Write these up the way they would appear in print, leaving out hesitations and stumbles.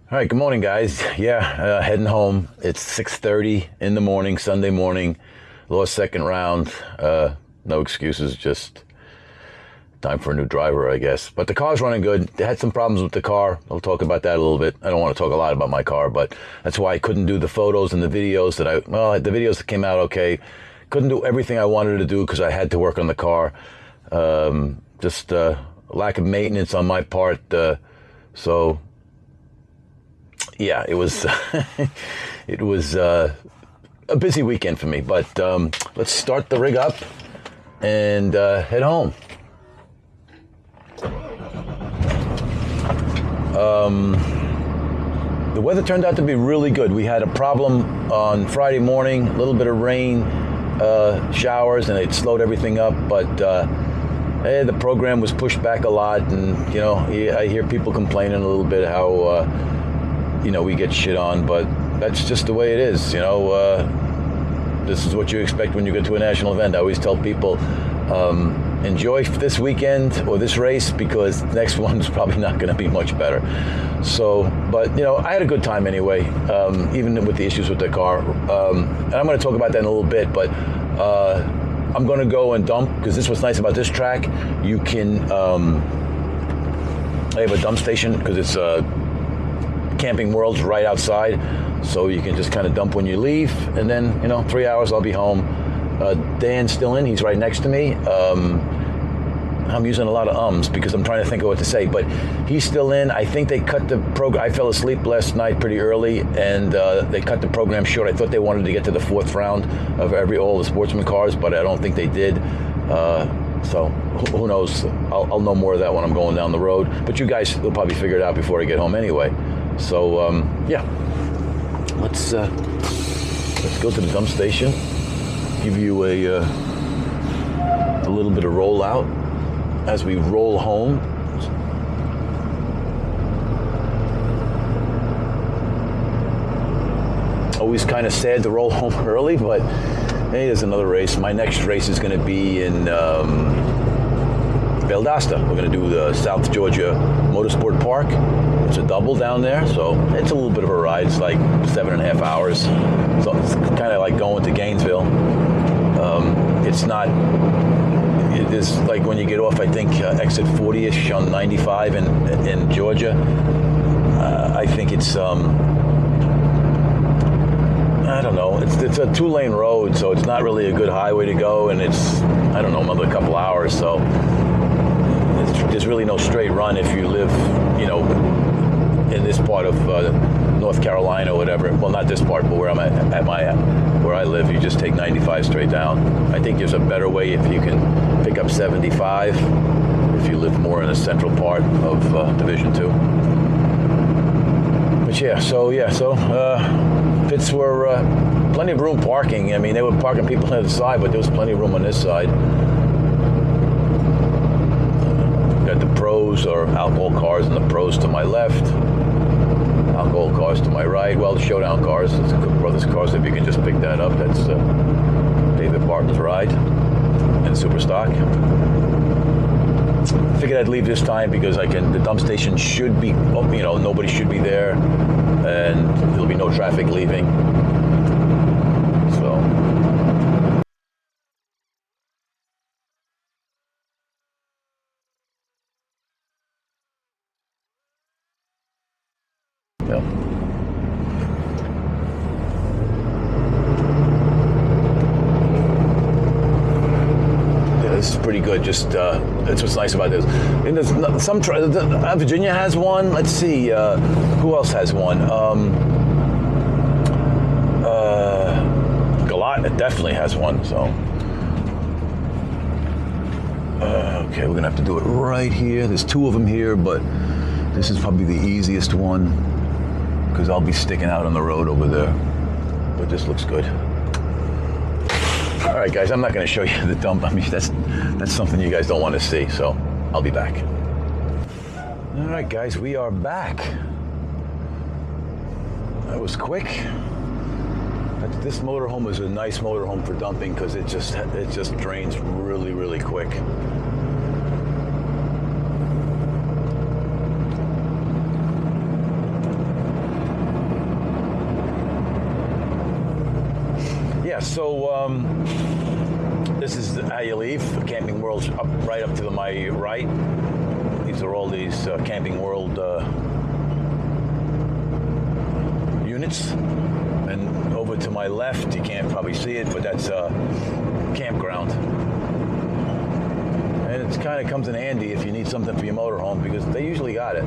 All right, good morning, guys. Yeah, heading home. It's 6:30 in the morning, Sunday morning. Lost second round. No excuses, just time for a new driver, I guess. But the car's running good. They had some problems with the car. I'll talk about that a little bit. I don't want to talk a lot about my car, but that's why I couldn't do the photos and the videos the videos that came out okay. Couldn't do everything I wanted to do because I had to work on the car. Just lack of maintenance on my part. So yeah, it was it was a busy weekend for me. But let's start the rig up and head home. The weather turned out to be really good. We had a problem on Friday morning, a little bit of rain, showers, and it slowed everything up. But the program was pushed back a lot, and I hear people complaining a little bit how we get shit on, but that's just the way it is. This is what you expect when you go to a national event. I always tell people, enjoy this weekend or this race because the next one's probably not going to be much better. So, but I had a good time anyway, even with the issues with the car. And I'm going to talk about that in a little bit, but I'm going to go and dump, because this is what's nice about this track. You can, I have a dump station because it's Camping World's right outside, so you can just kind of dump when you leave, and then 3 hours I'll be home. Dan's still in, he's right next to me. I'm using a lot of ums because I'm trying to think of what to say, but he's still in. I think they cut the program. I fell asleep last night pretty early, and they cut the program short. I thought they wanted to get to the fourth round of all the sportsman cars, but I don't think they did. So who knows? I'll know more of that when I'm going down the road. But you guys will probably figure it out before I get home anyway. So yeah, let's go to the dump station. Give you a little bit of rollout as we roll home. Always kind of sad to roll home early, but hey, there's another race. My next race is going to be in Valdosta. We're going to do the South Georgia Motorsport Park. It's a double down there, so it's a little bit of a ride. It's like 7.5 hours. So it's kind of like going to Gainesville. It's not, it is like when you get off, I think, exit 40-ish on 95 in Georgia. I think it's, I don't know, it's a 2-lane road, so it's not really a good highway to go, and it's, I don't know, another couple hours, so there's really no straight run if you live, in this part of North Carolina or whatever. Well, not this part, but where I'm where I live, you just take 95 straight down. I think there's a better way if you can pick up 75 if you live more in the central part of Division 2. But pits were plenty of room parking. I mean, they were parking people on the side, but there was plenty of room on this side. Got the pros or alcohol cars and the pros to my left. Alcohol cars to my right. Well, the showdown cars, it's Cook Brothers cars. If you can just pick that up, that's David Barton's ride and Super Stock. Figured I'd leave this time because the dump station should be, nobody should be there, and there'll be no traffic leaving. So. Yeah. This is pretty good. Just that's what's nice about this. And there's Virginia has one. Let's see, who else has one? Galat definitely has one. So okay, we're gonna have to do it right here. There's 2 of them here, but this is probably the easiest one because I'll be sticking out on the road over there. But this looks good. All right, guys, I'm not going to show you the dump. I mean, that's something you guys don't want to see, so I'll be back. All right, guys, we are back. That was quick. This motorhome is a nice motorhome for dumping because it just drains really, really quick. Yeah, so this is how you leave. Camping World's right up to my right. These are all these Camping World units. And over to my left, you can't probably see it, but that's a campground. And it kind of comes in handy if you need something for your motorhome, because they usually got it.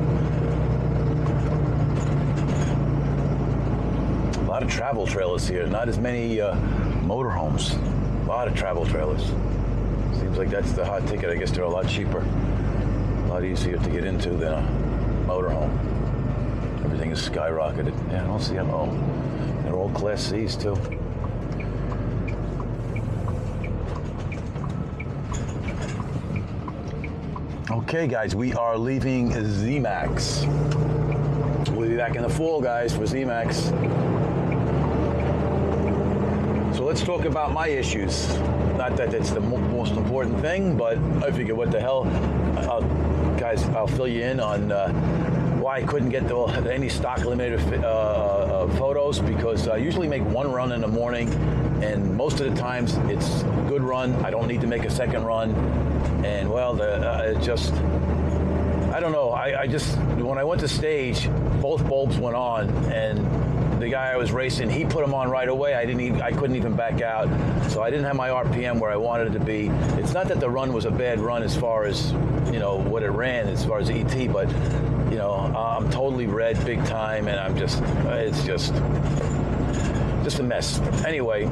A lot of travel trailers here, not as many motorhomes. A lot of travel trailers. Seems like that's the hot ticket. I guess they're a lot cheaper, a lot easier to get into than a motorhome. Everything is skyrocketed. Yeah, I don't see them. Oh, they're all Class C's too. Okay, guys, we are leaving zMax. We'll be back in the fall, guys, for zMax. So let's talk about my issues. Not that it's the most important thing, but I figured, what the hell, guys, I'll fill you in on why I couldn't get any stock eliminator photos, because I usually make one run in the morning, and most of the times it's a good run. I don't need to make a second run, and well, it just, I don't know. I just, when I went to stage, both bulbs went on, and the guy I was racing, he put them on right away. I couldn't even back out, so I didn't have my RPM where I wanted it to be. It's not that the run was a bad run as far as, you know, what it ran as far as ET, but you know, I'm totally red big time, and I'm just, it's just a mess. Anyway,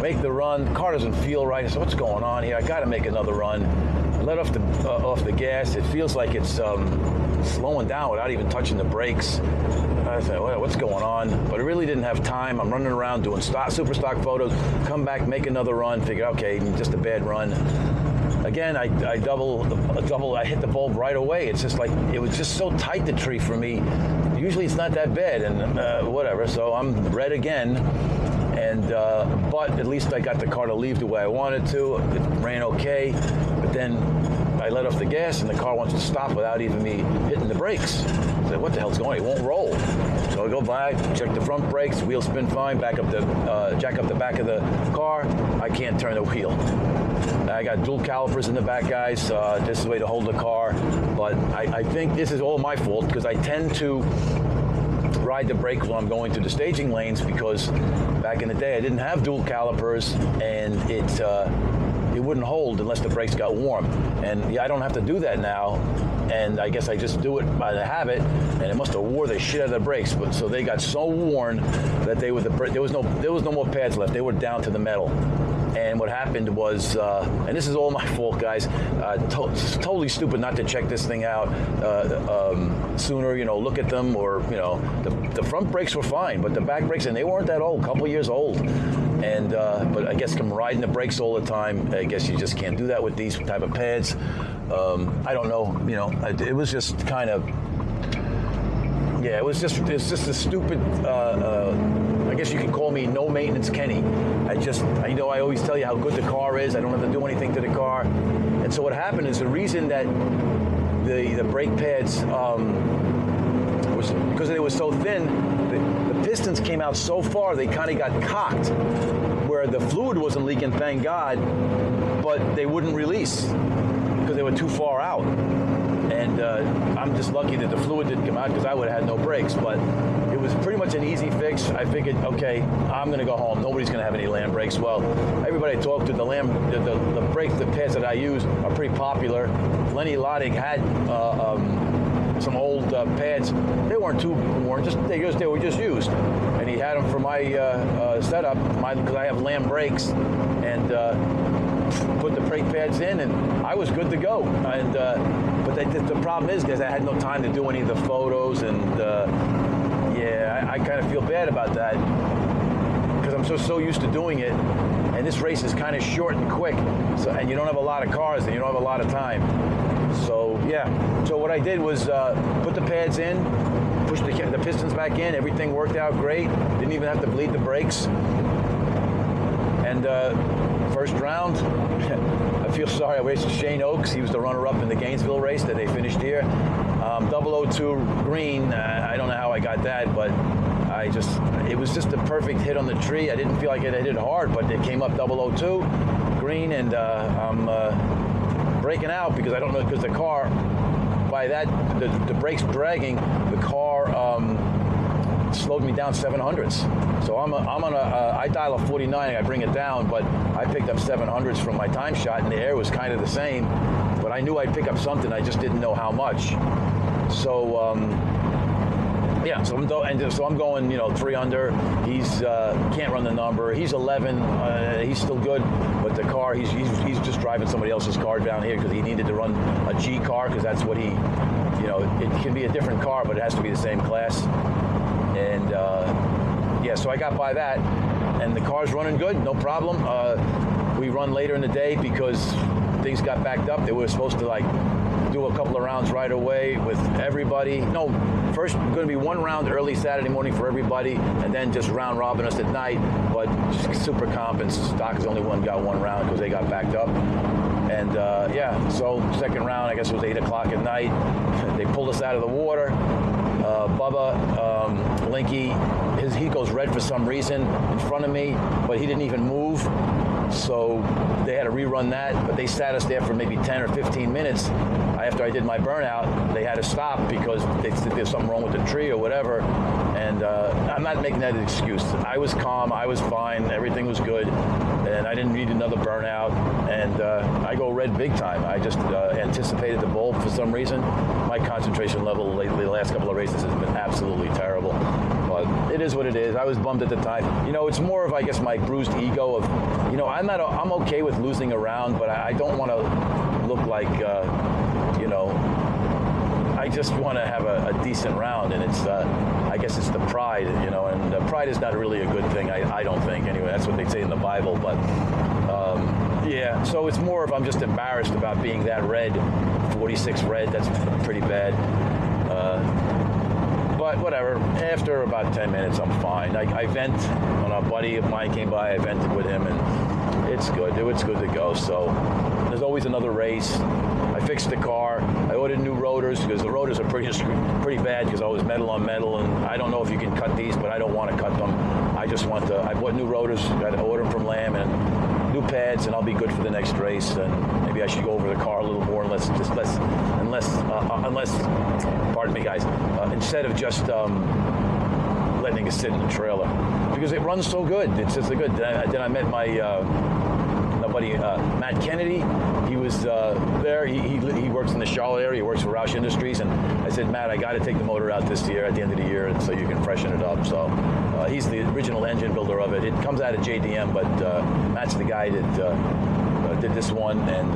make the run. The car doesn't feel right. So what's going on here? I got to make another run. I let off the gas. It feels like it's slowing down without even touching the brakes. I said, well, what's going on? But I really didn't have time. I'm running around doing super stock photos. Come back, make another run. Figure, okay, just a bad run. Again, I hit the bulb right away. It's just like, it was just so tight, the tree, for me. Usually it's not that bad, and whatever. So I'm red again. And but at least I got the car to leave the way I wanted to. It ran okay, but then I let off the gas and the car wants to stop without even me hitting the brakes. I said, what the hell's going on? It won't roll. So I go by, check the front brakes, wheels spin fine, jack up the back of the car. I can't turn the wheel. I got dual calipers in the back, guys. This is the way to hold the car. But I think this is all my fault, because I tend to ride the brake when I'm going through the staging lanes, because back in the day I didn't have dual calipers, and it wouldn't hold unless the brakes got warm. And yeah, I don't have to do that now, and I guess I just do it by the habit, and it must have wore the shit out of the brakes. But so they got so worn that there was no more pads left. They were down to the metal. And what happened was, and this is all my fault, guys, totally stupid not to check this thing out sooner, you know, look at them, or, you know, the front brakes were fine, but the back brakes, and they weren't that old, a couple years old. And, but I guess from riding the brakes all the time, I guess you just can't do that with these type of pads. I don't know, you know, it was just kind of, yeah, it's just a stupid, I guess you could call me no maintenance Kenny. I know I always tell you how good the car is. I don't have to do anything to the car. And so what happened is, the reason that the brake pads, was because they were so thin, the pistons came out so far, they kind of got cocked, where the fluid wasn't leaking, thank God, but they wouldn't release because they were too far out. And I'm just lucky that the fluid didn't come out, because I would have had no brakes. But it was pretty much an easy fix. I figured, okay, I'm going to go home. Nobody's going to have any land brakes. Well, everybody I talked to, the brakes, the pads that I use are pretty popular. Lenny Loddig had some old pads. They weren't too worn, they were just used. And he had them for my setup, because I have lamb brakes, and put the brake pads in, and I was good to go. And but the problem is, guys, I had no time to do any of the photos, and yeah, I kind of feel bad about that, because I'm so used to doing it, and this race is kind of short and quick, so, and you don't have a lot of cars, and you don't have a lot of time. So yeah, so what I did was put the pads in, push the pistons back in, everything worked out great, didn't even have to bleed the brakes. And first round, I feel sorry, I raced Shane Oaks. He was the runner-up in the Gainesville race that they finished here. 002 green, I don't know how I got that, but I it was just a perfect hit on the tree. I didn't feel like it hit it hard, but it came up 002 green, and I'm breaking out because I don't know, because the car, by that, the brakes dragging, the car slowed me down 700s. So I dial a 49 and I bring it down, but I picked up 700s from my time shot, and the air was kind of the same, but I knew I'd pick up something, I just didn't know how much. So yeah, so I'm going, 3 under. He's can't run the number. He's 11. He's still good, but the car, he's just driving somebody else's car down here because he needed to run a G car, because that's what he, it can be a different car, but it has to be the same class. And yeah, so I got by that, and the car's running good, no problem. We run later in the day because things got backed up. They were supposed to do a couple of rounds right away with everybody. No, first going to be 1 round early Saturday morning for everybody, and then just round robin us at night. But Super Comp and Stock is the only one got 1 round because they got backed up. And yeah, so second round, I guess it was 8 o'clock at night. They pulled us out of the water. Bubba, Linky, he goes red for some reason in front of me, but he didn't even move. So they had to rerun that, but they sat us there for maybe 10 or 15 minutes. After I did my burnout, they had to stop because they said there's something wrong with the tree or whatever. And I'm not making that an excuse. I was calm, I was fine, everything was good, and I didn't need another burnout. And I go red big time. I just anticipated the bull for some reason. My concentration level lately, the last couple of races, has been absolutely terrible. But it is what it is. I was bummed at the time. It's more of, I guess, my bruised ego of, I'm okay with losing a round, but I don't want to look like, I just want to have a decent round, and it's, I guess it's the pride, and pride is not really a good thing, I don't think, anyway. That's what they say in the Bible, but yeah, so it's more of I'm just embarrassed about being that red, 46 red, that's pretty bad. But whatever, after about 10 minutes, I'm fine. I vent. When a buddy of mine came by, I vented with him, and it's good. It's good to go. So there's always another race. I fixed the car. I ordered new rotors because the rotors are pretty bad because I was metal on metal, and I don't know if you can cut these, but I don't want to cut them. I just want to. I bought new rotors. Got to order them from Lamb, and new pads, and I'll be good for the next race. And maybe I should go over the car a little more, unless, pardon me, guys, instead of just letting it sit in the trailer, because it runs so good. It's just good. Then I met my buddy Matt Kennedy. He was there. He works in the Charlotte area. He works for Roush Industries, and I said, Matt, I got to take the motor out this year at the end of the year, so you can freshen it up. So he's the original engine builder of it. It comes out of JDM, but Matt's the guy that did this one, and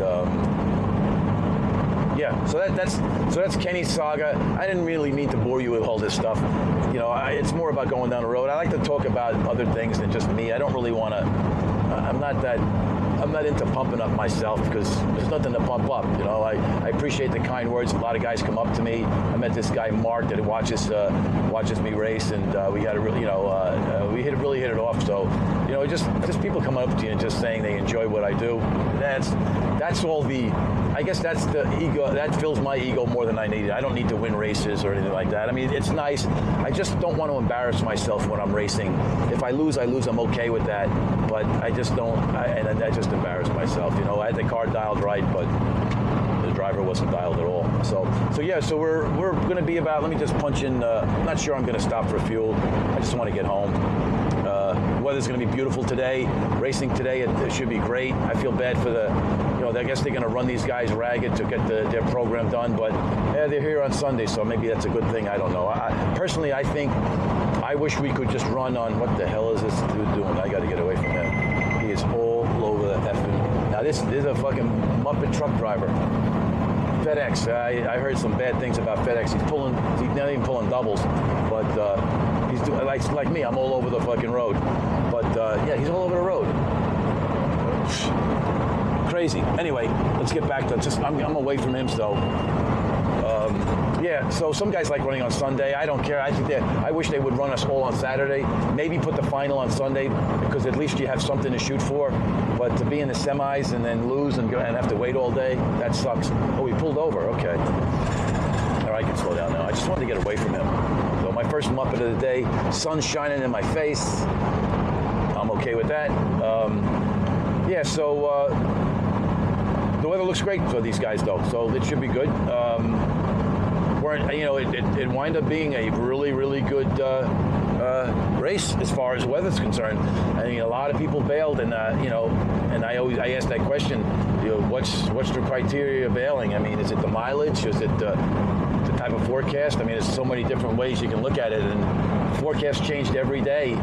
yeah. So that's Kenny's saga. I didn't really mean to bore you with all this stuff. It's more about going down the road. I like to talk about other things than just me. I don't really want to. I'm not into pumping up myself because there's nothing to pump up. I appreciate the kind words. A lot of guys come up to me. I met this guy Mark that watches me race, and we had a really, we really hit it off. So, just people coming up to you and just saying they enjoy what I do. That's all the. I guess that's the ego. That fills my ego more than I need it. I don't need to win races or anything like that. I mean, it's nice. I just don't want to embarrass myself when I'm racing. If I lose, I lose. I'm okay with that. But I just don't. And I just embarrass myself. I had the car dialed right, but the driver wasn't dialed at all. So yeah. So we're going to be about. Let me just punch in. I'm not sure I'm going to stop for fuel. I just want to get home. The weather's going to be beautiful today. Racing today, it should be great. I feel bad for the, I guess they're going to run these guys ragged to get their program done, but yeah, they're here on Sunday, so maybe that's a good thing. I don't know. Personally, I think I wish we could just run on, what the hell is this dude doing? I got to get away from him. He is all over the effing. Now, this is a fucking Muppet truck driver. FedEx. I heard some bad things about FedEx. He's not even pulling doubles, but he's doing like me. I'm all over the fucking road. But yeah, he's all over the road. Crazy. Anyway, let's get back to I'm away from him, so. Yeah, so some guys like running on Sunday. I don't care. I wish they would run us all on Saturday. Maybe put the final on Sunday, because at least you have something to shoot for. But to be in the semis and then lose and have to wait all day, that sucks. Oh, he pulled over. Okay. All right, I can slow down now. I just wanted to get away from him. So my first Muppet of the day. Sun's shining in my face. I'm okay with that. Yeah, so the weather looks great for these guys, though, so it should be good. It wind up being a really, really good race as far as weather's concerned. I mean, a lot of people bailed, and and I asked that question. What's the criteria of bailing? I mean, is it the mileage? Is it the type of forecast? I mean, there's so many different ways you can look at it, and forecast changed every day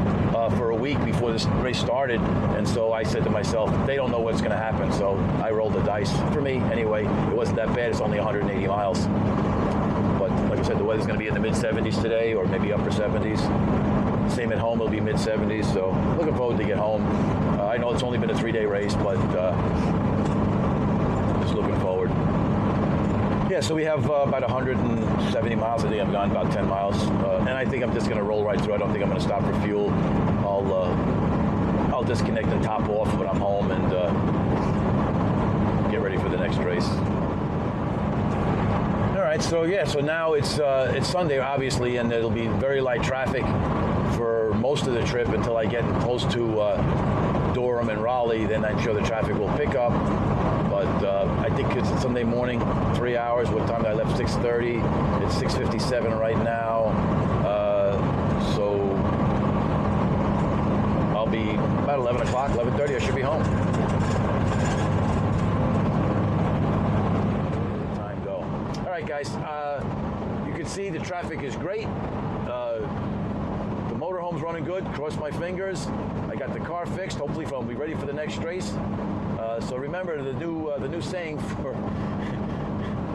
for a week before this race started. And so I said to myself, they don't know what's going to happen, so I rolled the dice. For me, anyway, it wasn't that bad. It's only 180 miles. But like I said, the weather's going to be in the mid-70s today, or maybe upper 70s. Same at home, it'll be mid-70s. So looking forward to get home. I know it's only been a 3-day race, but just looking forward. Yeah, so we have about 170 miles. I think I've gone about 10 miles. And I think I'm just going to roll right through. I don't think I'm going to stop for fuel. I'll disconnect and top off when I'm home and get ready for the next race. All right, so now it's Sunday, obviously, and it'll be very light traffic for most of the trip until I get close to Durham and Raleigh. Then I'm sure the traffic will pick up. But I think it's Sunday morning, 3 hours. What time did I left? 6:30. It's 6:57 right now. So I'll be about 11 o'clock, 11:30. I should be home. All right, guys, you can see the traffic is great. The motorhome's running good. Cross my fingers. I got the car fixed. Hopefully I'll be ready for the next race. So remember, the new saying for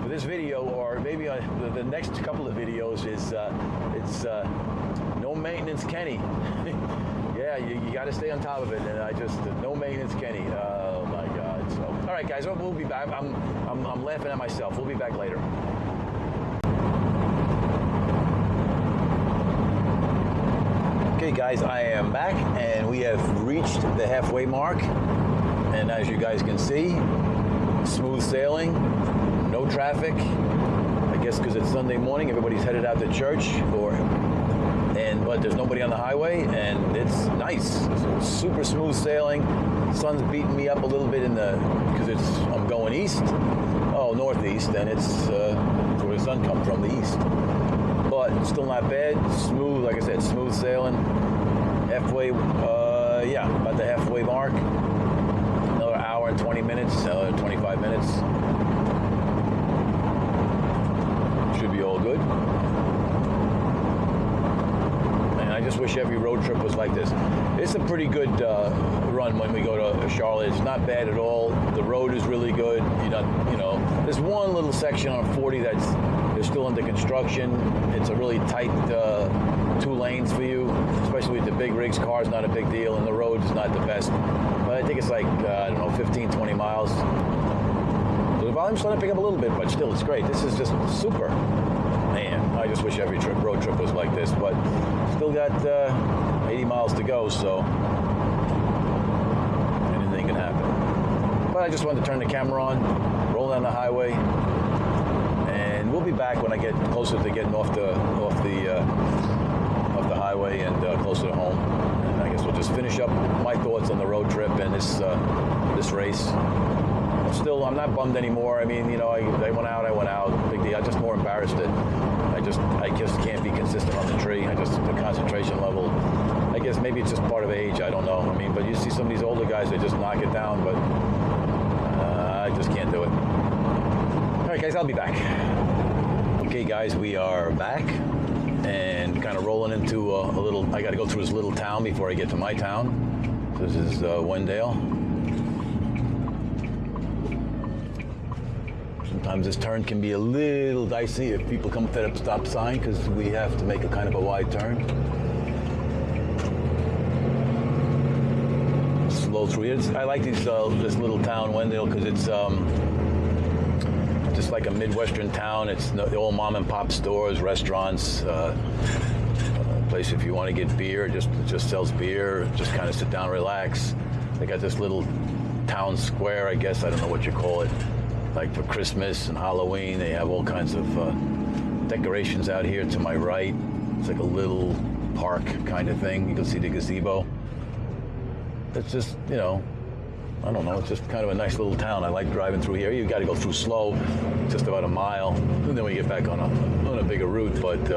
this video, or maybe the next couple of videos, is it's no maintenance Kenny. Yeah, you got to stay on top of it, and no maintenance Kenny. Oh my God! So, all right, guys, we'll be back. I'm laughing at myself. We'll be back later. Okay, guys, I am back, and we have reached the halfway mark. And as you guys can see, smooth sailing, no traffic. I guess because it's Sunday morning, everybody's headed out to church, but there's nobody on the highway, and it's nice. It's super smooth sailing. Sun's beating me up a little bit because I'm going east, northeast, and it's where the sun comes from, the east. But still not bad. Smooth, like I said, smooth sailing. Halfway, about the halfway mark. Another hour and 20 minutes, 25 minutes. Should be all good. And I just wish every road trip was like this. It's a pretty good run when we go to Charlotte. It's not bad at all. The road is really good. There's one little section on 40 that's still under construction. It's a really tight 2 lanes for you, especially with the big rigs. Car's not a big deal, and the road is not the best. But I think it's like, 15, 20 miles. So the volume's starting to pick up a little bit, but still, it's great. This is just super. Man, I just wish every road trip was like this, but still got 80 miles to go, so anything can happen. But I just wanted to turn the camera on, roll down the highway, and we'll be back when I get closer to getting off the highway and closer to home. And I guess we'll just finish up my thoughts on the road trip and this race. Still, I'm not bummed anymore. I mean, I went out. Big deal. I'm just more embarrassed that I just can't be consistent on the tree. The concentration level. I guess maybe it's just part of age. I don't know. I mean, but you see some of these older guys, they just knock it down, but I just can't do it. All right, guys, I'll be back. Okay, guys, we are back and kind of rolling into I got to go through this little town before I get to my town. This is Wendel. Sometimes this turn can be a little dicey if people come to that stop sign, because we have to make a kind of a wide turn. Slow through it. I like this little town, Wendel, because it's just like a Midwestern town. It's the old mom and pop stores, restaurants, place if you want to get beer, it just sells beer. Just kind of sit down, relax. They got this little town square, I guess. I don't know what you call it. Like for Christmas and Halloween, they have all kinds of decorations out here to my right. It's like a little park kind of thing. You can see the gazebo. It's just, you know, I don't know, it's just kind of a nice little town. I like driving through here. You got to go through slow, just about a mile, and then we get back on a bigger route. But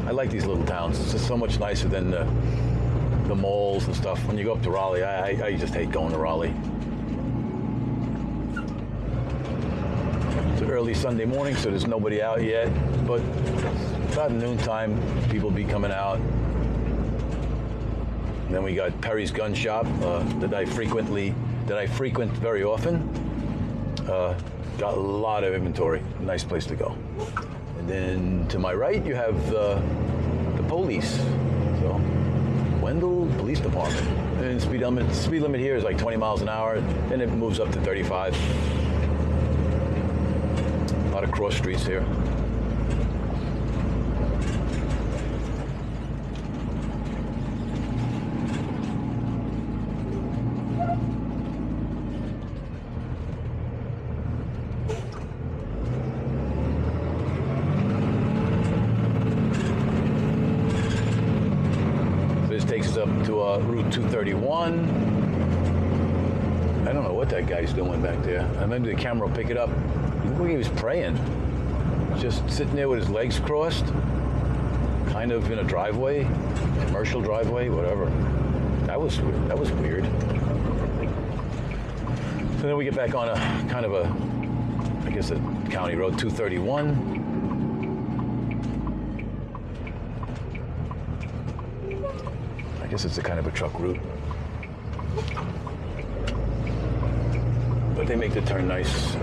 I like these little towns. It's just so much nicer than the malls and stuff. When you go up to Raleigh, I just hate going to Raleigh. It's early Sunday morning, so there's nobody out yet. But about noontime, people be coming out. And then we got Perry's Gun Shop that I frequent very often. Got a lot of inventory. Nice place to go. And then to my right, you have the police. So Wendel Police Department. And speed limit here is like 20 miles an hour. Then it moves up to 35. A lot of cross streets here. Takes us up to Route 231. I don't know what that guy's doing back there. Maybe the camera will pick it up. Look like he was praying. Just sitting there with his legs crossed. Kind of in a driveway. Commercial driveway, whatever. That was weird. So then we get back on a kind of I guess a county road, 231. I guess it's a kind of a truck route. But they make the turn nice.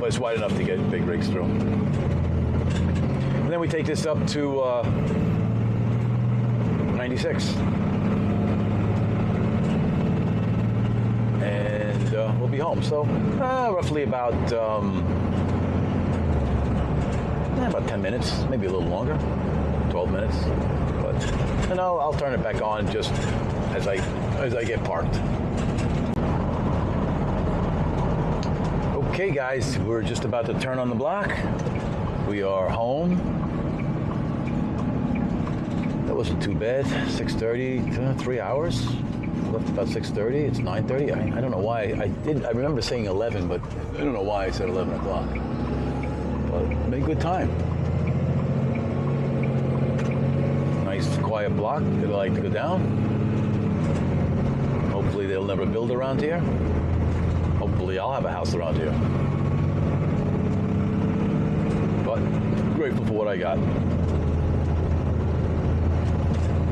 But it's wide enough to get big rigs through. And then we take this up to 96. And we'll be home. So roughly about 10 minutes, maybe a little longer, 12 minutes. And I'll turn it back on just as I get parked. Okay, guys, we're just about to turn on the block. We are home. That wasn't too bad. 6:30, 3 hours. Left about 6:30. It's 9:30. I don't know why I remember saying 11, but I don't know why I said 11 o'clock. But made good time. Nice quiet block. I'd like to go down. Hopefully they'll never build around here. Hopefully I'll have a house around here. But grateful for what I got.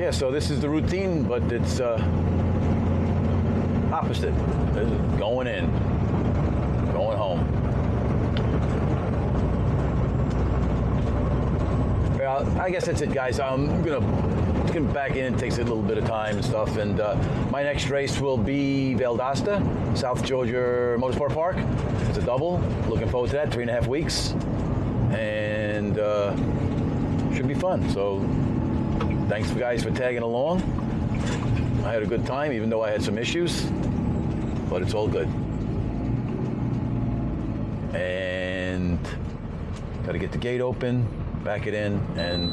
Yeah, so this is the routine, but it's opposite. Going in, going home. I guess that's it, guys. I'm gonna get back in. It takes a little bit of time and stuff. And my next race will be Valdosta, South Georgia Motorsport Park. It's a double. Looking forward to that. 3.5 weeks, and should be fun. So thanks, guys, for tagging along. I had a good time, even though I had some issues, but it's all good. And got to get the gate open. Back it in, and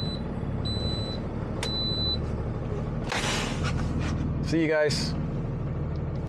see you guys.